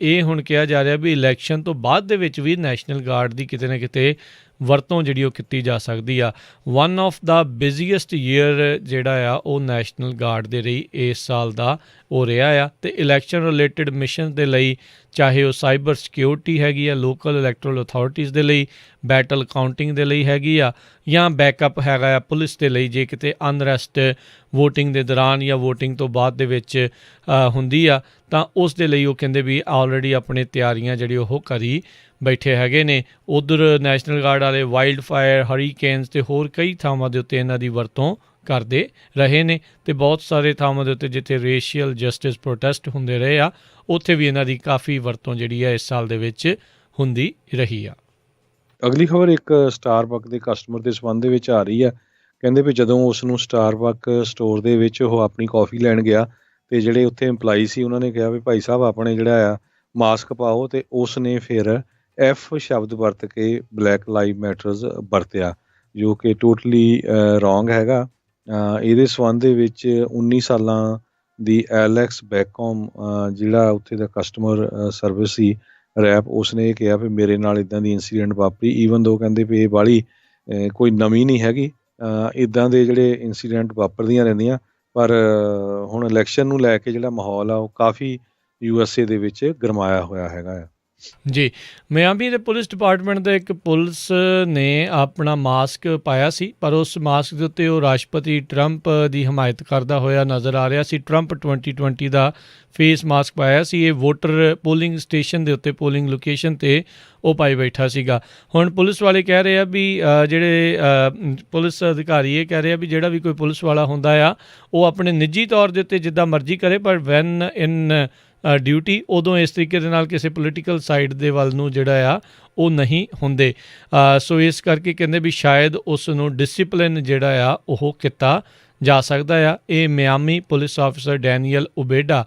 ਇਹ ਹੁਣ ਕਿਹਾ ਜਾ ਰਿਹਾ ਵੀ ਇਲੈਕਸ਼ਨ ਤੋਂ ਬਾਅਦ ਦੇ ਵਿੱਚ ਵੀ ਨੈਸ਼ਨਲ ਗਾਰਡ ਦੀ ਕਿਤੇ ਨਾ ਕਿਤੇ ਵਰਤੋਂ ਜਿਹੜੀ ਉਹ ਕੀਤੀ ਜਾ ਸਕਦੀ ਆ। ਵਨ ਆਫ ਦਾ ਬਿਜ਼ੀਐਸਟ ਈਅਰ ਜਿਹੜਾ ਆ ਉਹ ਨੈਸ਼ਨਲ ਗਾਰਡ ਦੇ ਲਈ ਇਸ ਸਾਲ ਦਾ ਉਹ ਰਿਹਾ ਆ। ਅਤੇ ਇਲੈਕਸ਼ਨ ਰਿਲੇਟਡ ਮਿਸ਼ਨ ਦੇ ਲਈ ਚਾਹੇ ਉਹ ਸਾਈਬਰ ਸਿਕਿਉਰਿਟੀ ਹੈਗੀ ਆ, ਲੋਕਲ ਇਲੈਕਟਰਲ ਅਥਾਰਟੀਜ਼ ਦੇ ਲਈ, ਬੈਟਲ ਕਾਊਂਟਿੰਗ ਦੇ ਲਈ ਹੈਗੀ ਆ, ਜਾਂ ਬੈਕਅਪ ਹੈਗਾ ਆ ਪੁਲਿਸ ਦੇ ਲਈ ਜੇ ਕਿਤੇ ਅਨਰੈਸਟ ਵੋਟਿੰਗ ਦੇ ਦੌਰਾਨ ਜਾਂ ਵੋਟਿੰਗ ਤੋਂ ਬਾਅਦ ਦੇ ਵਿੱਚ ਹੁੰਦੀ ਆ ਤਾਂ ਉਸ ਦੇ ਲਈ ਉਹ ਕਹਿੰਦੇ ਵੀ ਆਲਰੇਡੀ ਆਪਣੇ ਤਿਆਰੀਆਂ ਜਿਹੜੀ ਉਹ ਕਰੀ ਬੈਠੇ ਹੈਗੇ ਨੇ। ਉੱਧਰ ਨੈਸ਼ਨਲ ਗਾਰਡ ਵਾਲੇ ਵਾਈਲਡ ਫਾਇਰ, ਹਰੀਕੇਨਸ ਅਤੇ ਹੋਰ ਕਈ ਥਾਵਾਂ ਦੇ ਉੱਤੇ ਇਹਨਾਂ ਦੀ ਵਰਤੋਂ ਕਰਦੇ ਰਹੇ ਨੇ ਅਤੇ ਬਹੁਤ ਸਾਰੇ ਥਾਵਾਂ ਦੇ ਉੱਤੇ ਜਿੱਥੇ ਰੇਸ਼ੀਅਲ ਜਸਟਿਸ ਪ੍ਰੋਟੈਸਟ ਹੁੰਦੇ ਰਹੇ ਆ ਉੱਥੇ ਵੀ ਇਹਨਾਂ ਦੀ ਕਾਫੀ ਵਰਤੋਂ ਜਿਹੜੀ ਆ ਇਸ ਸਾਲ ਦੇ ਵਿੱਚ ਹੁੰਦੀ ਰਹੀ ਆ। ਅਗਲੀ ਖਬਰ ਇੱਕ ਸਟਾਰਬਕ ਦੇ ਕਸਟਮਰ ਦੇ ਸੰਬੰਧ ਦੇ ਵਿੱਚ ਆ ਰਹੀ ਆ। ਕਹਿੰਦੇ ਵੀ ਜਦੋਂ ਉਸ ਨੂੰ ਸਟਾਰਬਕ ਸਟੋਰ ਦੇ ਵਿੱਚ ਉਹ ਆਪਣੀ ਕੌਫੀ ਲੈਣ ਗਿਆ ਅਤੇ ਜਿਹੜੇ ਉੱਥੇ ਇੰਪਲਾਈ ਸੀ ਉਹਨਾਂ ਨੇ ਕਿਹਾ ਵੀ ਭਾਈ ਸਾਹਿਬ ਆਪਣੇ ਜਿਹੜਾ ਆ ਮਾਸਕ ਪਾਓ, ਅਤੇ ਉਸ ਨੇ ਫਿਰ ਐਫ ਸ਼ਬਦ ਵਰਤ ਕੇ ਬਲੈਕ ਲਾਈਵ ਮੈਟਰਸ ਵਰਤਿਆ ਜੋ ਕਿ ਟੋਟਲੀ ਰੋਂਗ ਹੈਗਾ। ਇਹਦੇ ਸੰਬੰਧ ਦੇ ਵਿੱਚ 19 ਸਾਲਾਂ ਦੀ ਐਲੈਕਸ ਬੈਕਹੋਮ ਜਿਹੜਾ ਉੱਥੇ ਦਾ ਕਸਟਮਰ ਸਰਵਿਸ ਸੀ ਰੈਪ, ਉਸਨੇ ਇਹ ਕਿਹਾ ਵੀ ਮੇਰੇ ਨਾਲ ਇੱਦਾਂ ਦੀ ਇੰਸੀਡੈਂਟ ਵਾਪਰੀ। ਈਵਨ ਦੋ ਕਹਿੰਦੇ ਵੀ ਇਹ ਬਾਹਲੀ ਕੋਈ ਨਵੀਂ ਨਹੀਂ ਹੈਗੀ, ਇੱਦਾਂ ਦੇ ਜਿਹੜੇ ਇੰਸੀਡੈਂਟ ਵਾਪਰਦੀਆਂ ਰਹਿੰਦੀਆਂ, ਪਰ ਹੁਣ ਇਲੈਕਸ਼ਨ ਨੂੰ ਲੈ ਕੇ ਜਿਹੜਾ ਮਾਹੌਲ ਆ ਉਹ ਕਾਫੀ USA ਦੇ ਵਿੱਚ ਗਰਮਾਇਆ ਹੋਇਆ ਹੈਗਾ ਆ। ਜੀ, ਮਿਆਮੀ ਦੇ ਪੁਲਿਸ ਡਿਪਾਰਟਮੈਂਟ ਦੇ ਇੱਕ ਪੁਲਿਸ ਨੇ ਆਪਣਾ ਮਾਸਕ ਪਾਇਆ ਸੀ, ਪਰ ਉਸ ਮਾਸਕ ਦੇ ਉੱਤੇ ਉਹ ਰਾਸ਼ਟਰਪਤੀ ਟਰੰਪ ਦੀ ਹਮਾਇਤ ਕਰਦਾ ਹੋਇਆ ਨਜ਼ਰ ਆ ਰਿਹਾ ਸੀ। ਟਰੰਪ 2020 ਦਾ ਫੇਸ ਮਾਸਕ ਪਾਇਆ ਸੀ। ਇਹ ਵੋਟਰ ਪੋਲਿੰਗ ਸਟੇਸ਼ਨ ਦੇ ਉੱਤੇ, ਪੋਲਿੰਗ ਲੋਕੇਸ਼ਨ 'ਤੇ ਉਹ ਪਾਈ ਬੈਠਾ ਸੀਗਾ। ਹੁਣ ਪੁਲਿਸ ਵਾਲੇ ਕਹਿ ਰਹੇ ਆ ਵੀ ਜਿਹੜੇ ਪੁਲਿਸ ਅਧਿਕਾਰੀ ਇਹ ਕਹਿ ਰਹੇ ਆ ਵੀ ਜਿਹੜਾ ਵੀ ਕੋਈ ਪੁਲਿਸ ਵਾਲਾ ਹੁੰਦਾ ਆ ਉਹ ਆਪਣੇ ਨਿੱਜੀ ਤੌਰ ਦੇ ਉੱਤੇ ਜਿੱਦਾਂ ਮਰਜ਼ੀ ਕਰੇ, ਪਰ ਵੈਨ ਇਨ ਡਿਊਟੀ ਉਦੋਂ ਇਸ ਤਰੀਕੇ ਦੇ ਨਾਲ ਕਿਸੇ ਪੋਲੀਟੀਕਲ ਸਾਈਡ ਦੇ ਵੱਲ ਨੂੰ ਜਿਹੜਾ ਆ ਉਹ ਨਹੀਂ ਹੁੰਦੇ। ਸੋ ਇਸ ਕਰਕੇ ਕਹਿੰਦੇ ਵੀ ਸ਼ਾਇਦ ਉਸ ਨੂੰ ਡਿਸਿਪਲਿਨ ਜਿਹੜਾ ਆ ਉਹ ਕੀਤਾ ਜਾ ਸਕਦਾ ਆ। ਇਹ ਮਿਆਮੀ ਪੁਲਿਸ ਆਫਿਸਰ ਡੈਨੀਅਲ ਉਬੇਡਾ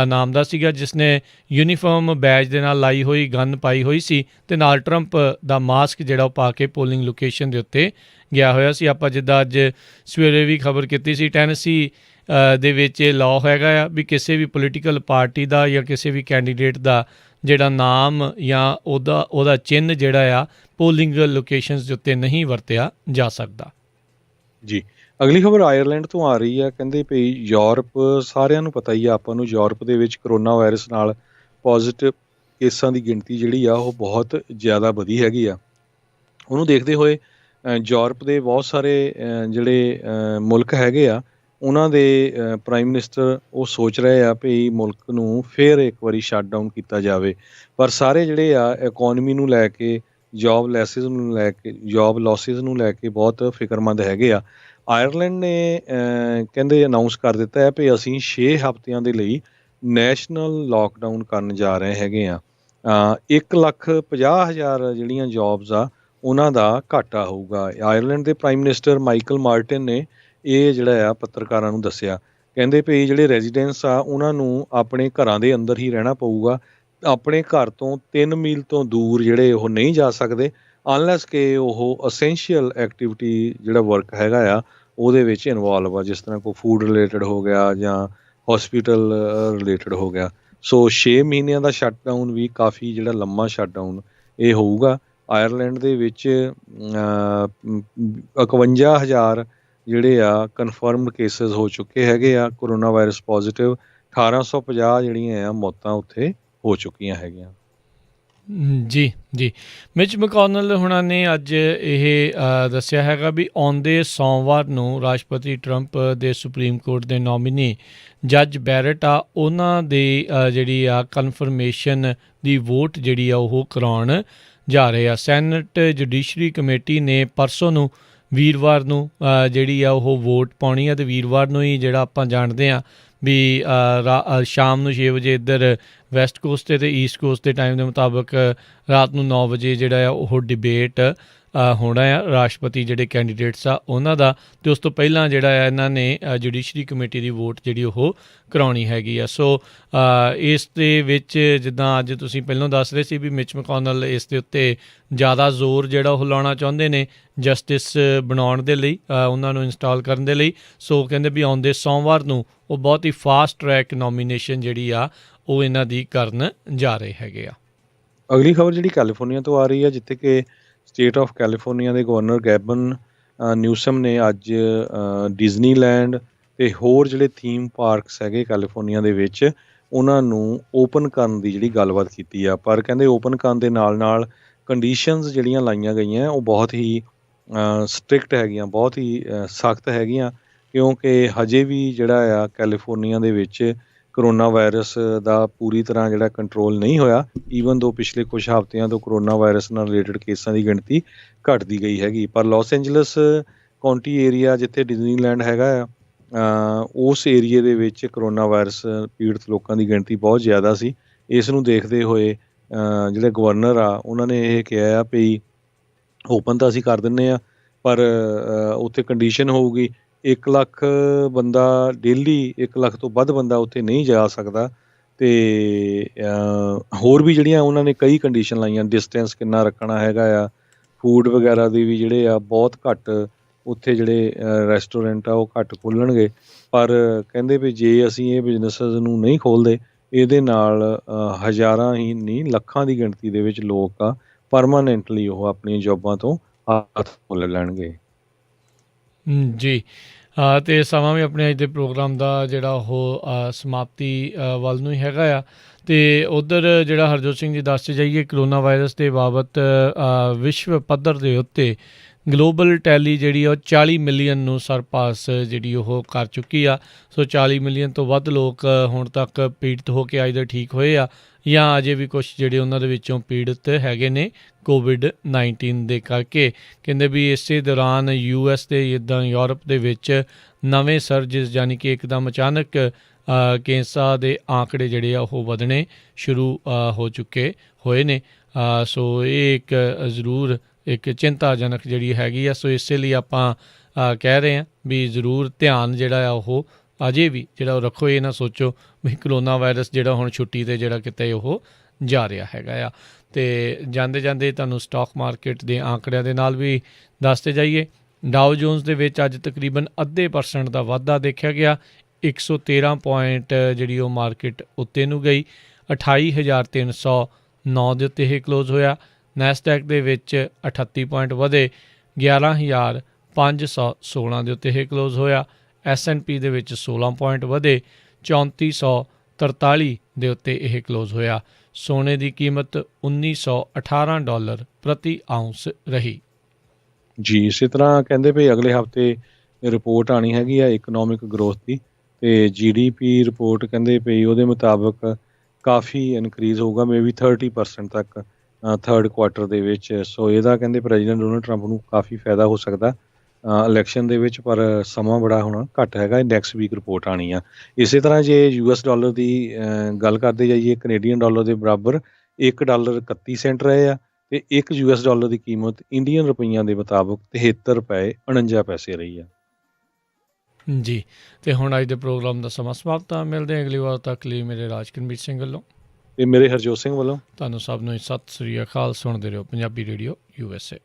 ਨਾਮ ਦਾ ਸੀਗਾ ਜਿਸਨੇ ਯੂਨੀਫਾਰਮ ਬੈਜ ਦੇ ਨਾਲ ਲਾਈ ਹੋਈ ਗਨ ਪਾਈ ਹੋਈ ਸੀ ਅਤੇ ਨਾਲ ਟਰੰਪ ਦਾ ਮਾਸਕ ਜਿਹੜਾ ਉਹ ਪਾ ਕੇ ਪੋਲਿੰਗ ਲੋਕੇਸ਼ਨ ਦੇ ਉੱਤੇ ਗਿਆ ਹੋਇਆ ਸੀ। ਆਪਾਂ ਜਿੱਦਾਂ ਅੱਜ ਸਵੇਰੇ ਵੀ ਖਬਰ ਕੀਤੀ ਸੀ, ਟੈਨੇਸੀ ਦੇ ਵਿੱਚ ਇਹ ਲਾਅ ਹੈਗਾ ਆ ਵੀ ਕਿਸੇ ਵੀ ਪੋਲੀਟੀਕਲ ਪਾਰਟੀ ਦਾ ਜਾਂ ਕਿਸੇ ਵੀ ਕੈਂਡੀਡੇਟ ਦਾ ਜਿਹੜਾ ਨਾਮ ਜਾਂ ਉਹਦਾ ਚਿੰਨ੍ਹ ਜਿਹੜਾ ਆ ਪੋਲਿੰਗ ਲੋਕੇਸ਼ਨਸ ਦੇ ਉੱਤੇ ਨਹੀਂ ਵਰਤਿਆ ਜਾ ਸਕਦਾ। ਜੀ, ਅਗਲੀ ਖਬਰ ਆਇਰਲੈਂਡ ਤੋਂ ਆ ਰਹੀ ਆ। ਕਹਿੰਦੇ ਵੀ ਯੂਰਪ, ਸਾਰਿਆਂ ਨੂੰ ਪਤਾ ਹੀ ਆ ਆਪਾਂ ਨੂੰ, ਯੂਰਪ ਦੇ ਵਿੱਚ ਕਰੋਨਾ ਵਾਇਰਸ ਨਾਲ ਪੋਜ਼ਿਟਿਵ ਕੇਸਾਂ ਦੀ ਗਿਣਤੀ ਜਿਹੜੀ ਆ ਉਹ ਬਹੁਤ ਜ਼ਿਆਦਾ ਵਧੀ ਹੈਗੀ ਆ। ਉਹਨੂੰ ਦੇਖਦੇ ਹੋਏ ਯੂਰਪ ਦੇ ਬਹੁਤ ਸਾਰੇ ਜਿਹੜੇ ਮੁਲਕ ਹੈਗੇ ਆ ਉਹਨਾਂ ਦੇ ਪ੍ਰਾਈਮ ਮਿਨਿਸਟਰ ਉਹ ਸੋਚ ਰਹੇ ਆ ਵੀ ਮੁਲਕ ਨੂੰ ਫਿਰ ਇੱਕ ਵਾਰੀ ਸ਼ਟ ਡਾਊਨ ਕੀਤਾ ਜਾਵੇ, ਪਰ ਸਾਰੇ ਜਿਹੜੇ ਆ ਇਕੋਨਮੀ ਨੂੰ ਲੈ ਕੇ, ਜੋਬ ਲਾਸਿਸ ਨੂੰ ਲੈ ਕੇ ਬਹੁਤ ਫਿਕਰਮੰਦ ਹੈਗੇ ਆ। ਆਇਰਲੈਂਡ ਨੇ ਕਹਿੰਦੇ ਅਨਾਊਂਸ ਕਰ ਦਿੱਤਾ ਹੈ ਵੀ ਅਸੀਂ 6 ਹਫ਼ਤਿਆਂ ਦੇ ਲਈ ਨੈਸ਼ਨਲ ਲਾਕਡਾਊਨ ਕਰਨ ਜਾ ਰਹੇ ਹੈਗੇ ਆ। 1,50,000 ਜਿਹੜੀਆਂ ਜੋਬਸ ਆ ਉਹਨਾਂ ਦਾ ਘਾਟਾ ਹੋਊਗਾ। ਆਇਰਲੈਂਡ ਦੇ ਪ੍ਰਾਈਮ ਮਿਨਿਸਟਰ ਮਾਈਕਲ ਮਾਰਟਿਨ ਨੇ ਇਹ ਜਿਹੜਾ ਆ ਪੱਤਰਕਾਰਾਂ ਨੂੰ ਦੱਸਿਆ। ਕਹਿੰਦੇ ਵੀ ਜਿਹੜੇ ਰੈਜ਼ੀਡੈਂਟਸ ਆ ਉਹਨਾਂ ਨੂੰ ਆਪਣੇ ਘਰਾਂ ਦੇ ਅੰਦਰ ਹੀ ਰਹਿਣਾ ਪਊਗਾ, ਆਪਣੇ ਘਰ ਤੋਂ 3 ਮੀਲ ਤੋਂ ਦੂਰ ਜਿਹੜੇ ਉਹ ਨਹੀਂ ਜਾ ਸਕਦੇ ਅਨਲੈਸ ਕਿ ਉਹ ਅਸੈਂਸ਼ੀਅਲ ਐਕਟੀਵਿਟੀ ਜਿਹੜਾ ਵਰਕ ਹੈਗਾ ਆ ਉਹਦੇ ਵਿੱਚ ਇਨਵੋਲਵ ਆ, ਜਿਸ ਤਰ੍ਹਾਂ ਕੋਈ ਫੂਡ ਰਿਲੇਟਡ ਹੋ ਗਿਆ ਜਾਂ ਹੌਸਪੀਟਲ ਰਿਲੇਟਡ ਹੋ ਗਿਆ। ਸੋ 6 ਮਹੀਨਿਆਂ ਦਾ ਸ਼ਟਡਾਊਨ ਵੀ ਕਾਫੀ ਜਿਹੜਾ ਲੰਮਾ ਸ਼ਟਡਾਊਨ ਇਹ ਹੋਊਗਾ। ਆਇਰਲੈਂਡ ਦੇ ਵਿੱਚ 51,000 ਜਿਹੜੇ ਆ ਕਨਫਰਮਡ ਕੇਸਿਸ ਹੋ ਚੁੱਕੇ ਹੈਗੇ ਆ ਕਰੋਨਾ ਵਾਇਰਸ ਪੋਜ਼ੀਟਿਵ। 1850 ਜਿਹੜੀਆਂ ਆ ਮੌਤਾਂ ਉੱਥੇ ਹੋ ਚੁੱਕੀਆਂ ਹੈਗੀਆਂ। ਜੀ, ਮਿਚ ਮੈਕੋਨਲ ਹੁਣਾਂ ਨੇ ਅੱਜ ਇਹ ਦੱਸਿਆ ਹੈਗਾ ਵੀ ਆਉਂਦੇ ਸੋਮਵਾਰ ਨੂੰ ਰਾਸ਼ਟਰਪਤੀ ਟਰੰਪ ਦੇ ਸੁਪਰੀਮ ਕੋਰਟ ਦੇ ਨੋਮੀਨੀ ਜੱਜ ਬੈਰਟ ਆ ਉਹਨਾਂ ਦੀ ਜਿਹੜੀ ਆ ਕਨਫਰਮੇਸ਼ਨ ਦੀ ਵੋਟ ਜਿਹੜੀ ਆ ਉਹ ਕਰਾਉਣ ਜਾ ਰਹੇ ਆ। ਸੈਨੇਟ ਜੁਡੀਸ਼ਰੀ ਕਮੇਟੀ ਨੇ ਪਰਸੋਂ ਨੂੰ ਵੀਰਵਾਰ ਨੂੰ ਜਿਹੜੀ ਆ ਉਹ ਵੋਟ ਪਾਉਣੀ ਆ, ਅਤੇ ਵੀਰਵਾਰ ਨੂੰ ਹੀ ਜਿਹੜਾ ਆਪਾਂ ਜਾਣਦੇ ਹਾਂ ਵੀ ਸ਼ਾਮ ਨੂੰ 6 ਵਜੇ ਇੱਧਰ ਵੈਸਟ ਕੋਸਟ 'ਤੇ ਈਸਟ ਕੋਸਟ ਦੇ ਟਾਈਮ ਦੇ ਮੁਤਾਬਕ ਰਾਤ ਨੂੰ 9 ਵਜੇ ਜਿਹੜਾ ਆ ਉਹ ਡਿਬੇਟ ਹੋਣਾ ਆ ਰਾਸ਼ਟਰਪਤੀ ਜਿਹੜੇ ਕੈਂਡੀਡੇਟਸ ਆ ਉਹਨਾਂ ਦਾ, ਅਤੇ ਉਸ ਤੋਂ ਪਹਿਲਾਂ ਜਿਹੜਾ ਆ ਇਹਨਾਂ ਨੇ ਜੁਡੀਸ਼ਰੀ ਕਮੇਟੀ ਦੀ ਵੋਟ ਜਿਹੜੀ ਉਹ ਕਰਾਉਣੀ ਹੈਗੀ ਆ। ਸੋ ਇਸ ਦੇ ਵਿੱਚ ਜਿੱਦਾਂ ਅੱਜ ਤੁਸੀਂ ਪਹਿਲਾਂ ਦੱਸ ਰਹੇ ਸੀ ਵੀ ਮਿਚ ਮੈਕੋਨਲ ਇਸ ਦੇ ਉੱਤੇ ਜ਼ਿਆਦਾ ਜ਼ੋਰ ਜਿਹੜਾ ਉਹ ਲਾਉਣਾ ਚਾਹੁੰਦੇ ਨੇ ਜਸਟਿਸ ਬਣਾਉਣ ਦੇ ਲਈ, ਉਹਨਾਂ ਨੂੰ ਇੰਸਟਾਲ ਕਰਨ ਦੇ ਲਈ। ਸੋ ਕਹਿੰਦੇ ਵੀ ਆਉਂਦੇ ਸੋਮਵਾਰ ਨੂੰ ਉਹ ਬਹੁਤ ਹੀ ਫਾਸਟ ਟਰੈਕ ਨੋਮੀਨੇਸ਼ਨ ਜਿਹੜੀ ਆ ਉਹ ਇਹਨਾਂ ਦੀ ਕਰਨ ਜਾ ਰਹੇ ਹੈਗੇ ਆ। ਅਗਲੀ ਖਬਰ ਜਿਹੜੀ ਕੈਲੀਫੋਰਨੀਆ ਤੋਂ ਆ ਰਹੀ ਹੈ, ਜਿੱਥੇ ਕਿ ਸਟੇਟ ਆਫ ਕੈਲੀਫੋਰਨੀਆ ਦੇ ਗਵਰਨਰ ਗੈਬਨ ਨਿਊਸਮ ਨੇ ਅੱਜ ਡਿਜ਼ਨੀਲੈਂਡ ਤੇ ਹੋਰ ਜਿਹੜੇ ਥੀਮ ਪਾਰਕਸ ਹੈਗੇ ਕੈਲੀਫੋਰਨੀਆ ਦੇ ਵਿੱਚ ਉਹਨਾਂ ਨੂੰ ਓਪਨ ਕਰਨ ਦੀ ਜਿਹੜੀ ਗੱਲਬਾਤ ਕੀਤੀ ਆ। ਪਰ ਕਹਿੰਦੇ ਓਪਨ ਕਰਨ ਦੇ ਨਾਲ ਨਾਲ ਕੰਡੀਸ਼ਨਸ ਜਿਹੜੀਆਂ ਲਾਈਆਂ ਗਈਆਂ ਉਹ ਬਹੁਤ ਹੀ ਸਟ੍ਰਿਕਟ ਹੈਗੀਆਂ, ਬਹੁਤ ਹੀ ਸਖਤ ਹੈਗੀਆਂ, ਕਿਉਂਕਿ ਹਜੇ ਵੀ ਜਿਹੜਾ ਆ ਕੈਲੀਫੋਰਨੀਆ ਦੇ ਵਿੱਚ ਕਰੋਨਾ ਵਾਇਰਸ ਦਾ ਪੂਰੀ ਤਰ੍ਹਾਂ ਜਿਹੜਾ ਕੰਟਰੋਲ ਨਹੀਂ ਹੋਇਆ। ਈਵਨ ਦੋ ਪਿਛਲੇ ਕੁਝ ਹਫ਼ਤਿਆਂ ਤੋਂ ਕਰੋਨਾ ਵਾਇਰਸ ਨਾਲ ਰਿਲੇਟਡ ਕੇਸਾਂ ਦੀ ਗਿਣਤੀ ਘਟਦੀ ਗਈ ਹੈਗੀ। ਪਰ ਲਾਸ ਐਂਜਲਸ ਕਾਉਂਟੀ ਏਰੀਆ ਜਿੱਥੇ ਡਿਜ਼ਨੀਲੈਂਡ ਹੈਗਾ ਆ, ਉਸ ਏਰੀਏ ਦੇ ਵਿੱਚ ਕਰੋਨਾ ਵਾਇਰਸ ਪੀੜਤ ਲੋਕਾਂ ਦੀ ਗਿਣਤੀ ਬਹੁਤ ਜ਼ਿਆਦਾ ਸੀ। ਇਸ ਨੂੰ ਦੇਖਦੇ ਹੋਏ ਜਿਹੜੇ ਗਵਰਨਰ ਆ ਉਹਨਾਂ ਨੇ ਇਹ ਕਿਹਾ ਆ ਵੀ ਓਪਨ ਤਾਂ ਅਸੀਂ ਕਰ ਦਿੰਦੇ ਹਾਂ, ਪਰ ਉੱਥੇ ਕੰਡੀਸ਼ਨ ਹੋਊਗੀ 1 ਲੱਖ ਬੰਦਾ ਡੇਲੀ, 1 ਲੱਖ ਤੋਂ ਵੱਧ ਬੰਦਾ ਉੱਥੇ ਨਹੀਂ ਜਾ ਸਕਦਾ। ਅਤੇ ਹੋਰ ਵੀ ਜਿਹੜੀਆਂ ਉਹਨਾਂ ਨੇ ਕਈ ਕੰਡੀਸ਼ਨ ਲਾਈਆਂ, ਡਿਸਟੈਂਸ ਕਿੰਨਾ ਰੱਖਣਾ ਹੈਗਾ ਆ, ਫੂਡ ਵਗੈਰਾ ਦੇ ਵੀ ਜਿਹੜੇ ਆ ਬਹੁਤ ਘੱਟ ਉੱਥੇ ਜਿਹੜੇ ਰੈਸਟੋਰੈਂਟ ਆ ਉਹ ਘੱਟ ਖੋਲ੍ਹਣਗੇ। ਪਰ ਕਹਿੰਦੇ ਵੀ ਜੇ ਅਸੀਂ ਇਹ ਬਿਜ਼ਨਸਿਸ ਨੂੰ ਨਹੀਂ ਖੋਲ੍ਹਦੇ, ਇਹਦੇ ਨਾਲ ਹਜ਼ਾਰਾਂ ਹੀ ਨਹੀਂ ਲੱਖਾਂ ਦੀ ਗਿਣਤੀ ਦੇ ਵਿੱਚ ਲੋਕ ਆ ਪਰਮਾਨੈਂਟਲੀ ਉਹ ਆਪਣੀਆਂ ਜੋਬਾਂ ਤੋਂ ਹੱਥ ਖੋਲ੍ਹ ਲੈਣਗੇ। ਜੀ, ਅਤੇ ਸਮਾਂ ਵੀ ਆਪਣੇ ਅੱਜ ਦੇ ਪ੍ਰੋਗਰਾਮ ਦਾ ਜਿਹੜਾ ਉਹ ਸਮਾਪਤੀ ਵੱਲ ਨੂੰ ਹੀ ਹੈਗਾ ਆ। ਅਤੇ ਉੱਧਰ ਜਿਹੜਾ ਹਰਜੋਤ ਸਿੰਘ ਜੀ ਦੱਸਦੇ ਜਾਈਏ, ਕਰੋਨਾ ਵਾਇਰਸ ਦੇ ਬਾਬਤ ਵਿਸ਼ਵ ਪੱਧਰ ਦੇ ਉੱਤੇ ਗਲੋਬਲ ਟੈਲੀ ਜਿਹੜੀ ਉਹ 40 ਮਿਲੀਅਨ ਨੂੰ ਸਰਪਾਸ ਜਿਹੜੀ ਉਹ ਕਰ ਚੁੱਕੀ ਆ। ਸੋ 40 ਮਿਲੀਅਨ ਤੋਂ ਵੱਧ ਲੋਕ ਹੁਣ ਤੱਕ ਪੀੜਤ ਹੋ ਕੇ ਆਈਦਰ ਠੀਕ ਹੋਏ ਆ, ਜਾਂ ਅਜੇ ਵੀ ਕੁਛ ਜਿਹੜੇ ਉਹਨਾਂ ਦੇ ਵਿੱਚੋਂ ਪੀੜਤ ਹੈਗੇ ਨੇ ਕੋਵਿਡ-19 ਦੇ ਕਰਕੇ। ਕਹਿੰਦੇ ਵੀ ਇਸੇ ਦੌਰਾਨ US ਦੇ ਜਿੱਦਾਂ ਯੂਰਪ ਦੇ ਵਿੱਚ ਨਵੇਂ ਸਰਜਿਸ ਯਾਨੀ ਕਿ ਇੱਕਦਮ ਅਚਾਨਕ ਕੇਸਾਂ ਦੇ ਆંકੜੇ ਜਿਹੜੇ ਆ ਉਹ ਵਧਣੇ ਸ਼ੁਰੂ ਹੋ ਚੁੱਕੇ ਹੋਏ ਨੇ। ਸੋ ਇਹ ਇੱਕ ਜ਼ਰੂਰ ਇੱਕ ਚਿੰਤਾਜਨਕ ਜਿਹੜੀ ਹੈਗੀ ਆ। ਸੋ ਇਸੇ ਲਈ ਆਪਾਂ ਕਹਿ ਰਹੇ ਹਾਂ ਵੀ ਜ਼ਰੂਰ ਧਿਆਨ ਜਿਹੜਾ ਆ ਉਹ ਅਜੇ ਵੀ ਜਿਹੜਾ ਉਹ ਰੱਖੋ। ਇਹ ਨਾ ਸੋਚੋ ਵੀ ਕਰੋਨਾ ਵਾਇਰਸ ਜਿਹੜਾ ਹੁਣ ਛੁੱਟੀ 'ਤੇ ਜਿਹੜਾ ਕਿਤੇ ਉਹ ਜਾ ਰਿਹਾ ਹੈਗਾ ਆ। ਅਤੇ ਜਾਂਦੇ ਜਾਂਦੇ ਤੁਹਾਨੂੰ ਸਟਾਕ ਮਾਰਕੀਟ ਦੇ ਆંકੜਿਆਂ ਦੇ ਨਾਲ ਵੀ ਦੱਸਦੇ ਜਾਈਏ। ਡਾਓ ਜੋਨਸ ਦੇ ਵਿੱਚ ਅੱਜ ਤਕਰੀਬਨ 0.5% ਦਾ ਵਾਧਾ ਦੇਖਿਆ ਗਿਆ, 113 ਪੁਆਇੰਟ ਜਿਹੜੀ ਉਹ ਮਾਰਕੀਟ ਉੱਤੇ ਨੂੰ ਗਈ, 28,309 ਦੇ ਉੱਤੇ ਇਹ ਕਲੋਜ਼ ਹੋਇਆ। ਨੈਸਡੈਕ ਦੇ ਵਿੱਚ 38 ਪੁਆਇੰਟ ਵਧੇ, 11,516 ਦੇ ਉੱਤੇ ਇਹ ਕਲੋਜ਼ ਹੋਇਆ। S&P ਦੇ ਵਿੱਚ 16 ਪੁਆਇੰਟ ਵਧੇ, 3443 ਦੇ ਉੱਤੇ ਇਹ ਕਲੋਜ਼ ਹੋਇਆ। ਸੋਨੇ ਦੀ ਕੀਮਤ $1,918 ਪ੍ਰਤੀ ਆਊਂਸ ਰਹੀ। ਜੀ, ਇਸੇ ਤਰ੍ਹਾਂ ਕਹਿੰਦੇ ਵੀ ਅਗਲੇ ਹਫ਼ਤੇ ਰਿਪੋਰਟ ਆਉਣੀ ਹੈਗੀ ਆ ਇਕਨੋਮਿਕ ਗਰੋਥ ਦੀ, ਅਤੇ GDP ਰਿਪੋਰਟ ਕਹਿੰਦੇ ਪਈ ਉਹਦੇ ਮੁਤਾਬਕ ਕਾਫੀ ਇਨਕਰੀਜ਼ ਹੋਊਗਾ, ਮੇਬੀ 30% ਤੱਕ ਥਰਡ ਕੁਆਰਟਰ ਦੇ ਵਿੱਚ। ਸੋ ਇਹਦਾ ਕਹਿੰਦੇ ਪ੍ਰੈਜ਼ੀਡੈਂਟ ਡੋਨਲਡ ਟਰੰਪ ਨੂੰ ਕਾਫੀ ਫਾਇਦਾ ਹੋ ਸਕਦਾ ਇਲੈਕਸ਼ਨ ਦੇ ਵਿੱਚ, ਪਰ ਸਮਾਂ ਬੜਾ ਹੁਣ ਘੱਟ ਹੈਗਾ। ਨੈਕਸਟ ਵੀਕ ਰਿਪੋਰਟ ਆਉਣੀ ਆ। ਇਸੇ ਤਰ੍ਹਾਂ ਜੇ US ਡਾਲਰ ਦੀ ਗੱਲ ਕਰਦੇ ਜਾਈਏ, ਕੈਨੇਡੀਅਨ ਡਾਲਰ ਦੇ ਬਰਾਬਰ $1.31 ਰਹੇ ਆ, ਅਤੇ ਇੱਕ US ਡਾਲਰ ਦੀ ਕੀਮਤ ਇੰਡੀਅਨ ਰੁਪਈਆਂ ਦੇ ਮੁਤਾਬਕ $73.49 ਰਹੀ ਆ। ਜੀ, ਅਤੇ ਹੁਣ ਅੱਜ ਦੇ ਪ੍ਰੋਗਰਾਮ ਦਾ ਸਮਾਂ ਸਮਾਪਤ ਆ। ਮਿਲਦੇ ਹਾਂ ਅਗਲੀ ਵਾਰ, ਤੱਕ ਲਈ ਮੇਰੇ ਰਾਜਕਰਮਜੀਤ ਸਿੰਘ ਵੱਲੋਂ ਅਤੇ ਮੇਰੇ ਹਰਜੋਤ ਸਿੰਘ ਵੱਲੋਂ ਤੁਹਾਨੂੰ ਸਭ ਨੂੰ ਸਤਿ ਸ੍ਰੀ ਅਕਾਲ। ਸੁਣਦੇ ਰਹੋ ਪੰਜਾਬੀ ਰੇਡੀਓ USA।